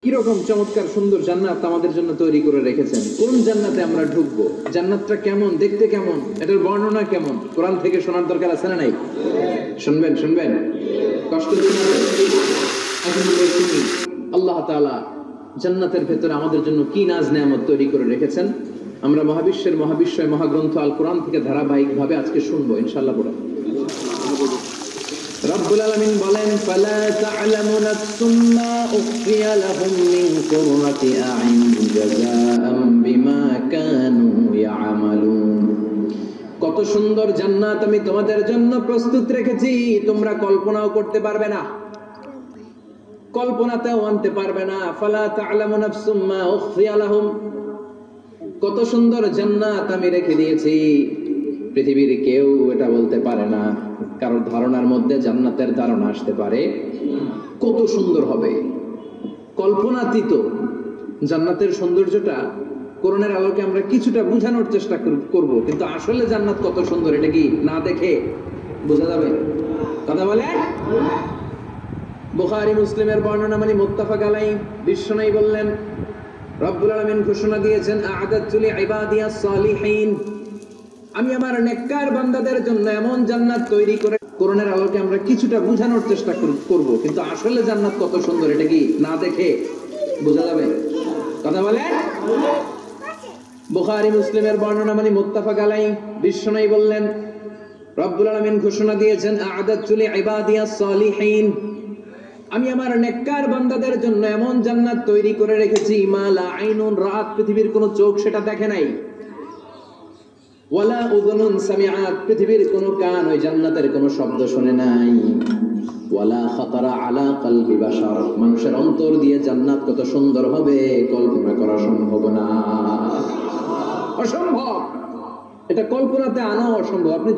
কিরকম চমৎকার সুন্দর জান্নাত আমাদের জন্য তৈরি করে রেখেছেন। কোন জান্নাতে আমরা ঢুকবো, জান্নাতটা কেমন দেখতে, কেমন এটার বর্ণনা কেমন, কোরআন থেকে শোনার দরকার আছে না নাই? শুনবেন শুনবেন, কষ্ট করে শোনাবেন। এখন আমরা শুনি আল্লাহ তাআলা জান্নাতের ভেতরে আমাদের জন্য কি নাজ নেয়ামত তৈরি করে রেখেছেন। আমরা মহাবিশ্বের মহাবিশ্বয় মহাগ্রন্থ আল কোরআন থেকে ধারাবাহিকভাবে আজকে শুনবো ইনশাআল্লাহ। পড়া রব্বুল আলামিন বলেন, ফালা তা'লামু নাফসুম মা উখফিয়া লাহুম মিন কুররাতি আ'ইন জাযাআম বিমা কানু ইয়া'মালুন। কত সুন্দর জান্নাত আমি তোমাদের জন্য প্রস্তুত রেখেছি, তোমরা কল্পনাও করতে পারবে না, কল্পনাতেও আনতে পারবে না। ফালা তা'লামু নাফসুম মা উখফিয়া লাহুম, কত সুন্দর জান্নাত আমি রেখে দিয়েছি, পৃথিবীর কেউ এটা বলতে পারে না। কারোর ধারণার মধ্যে জান্নাতের ধারণা আসতে পারে কত সুন্দর হবে, কল্পনাতীত জান্নাতের সৌন্দর্যটা কোরআনের আলোকে আমরা কিছুটা বোঝানোর চেষ্টা করব, কিন্তু আসলে জান্নাত কত সুন্দর এটা কি না দেখে বোঝা যাবে? কথা বলে। বুখারী মুসলিমের বর্ণনা মানে মুত্তাফাক আলাইহি, বিশ্বনবী বললেন, রব্বুল আলামিন ঘোষণা দিয়েছেন, আ'আদাতু লিইবাদিয়াস সালিহিন, আমি আমার নেককার বান্দাদের জন্য এমন জান্নাত তৈরি করে। কোরআনের আলোকে আমরা কিছুটা বোঝানোর চেষ্টা করব, কিন্তু আসলে জান্নাত কত সুন্দর এটা কি না দেখে বোঝা যাবে? কথা বলে। বুখারী মুসলিমের বর্ণনা মানে মুত্তাফাক আলাইহি, বিশ্বনবী বললেন, রব্বুল আলামিন ঘোষণা দিয়েছেন, আ'আদাতু লিইবাদিয়াস সালিহিন, আমি আমার নেককার বান্দাদের জন্য এমন জান্নাত তৈরি করে রেখেছি, মা লা আইনুন রাআত, পৃথিবীর কোনো চোখ সেটা দেখে নাই, ওয়ালা উযুনুন সামিআত, পৃথিবীর কোনো কান ওই জান্নাতের কোনো শব্দ শুনে নাই, ওয়ালা খাতারা আলা কলবি বাশার, মানুষের অন্তর দিয়ে জান্নাত কত সুন্দর হবে কল্পনা করা সম্ভব না, অসম্ভব, এটা কল্পনাতে আনা অসম্ভব। আপনি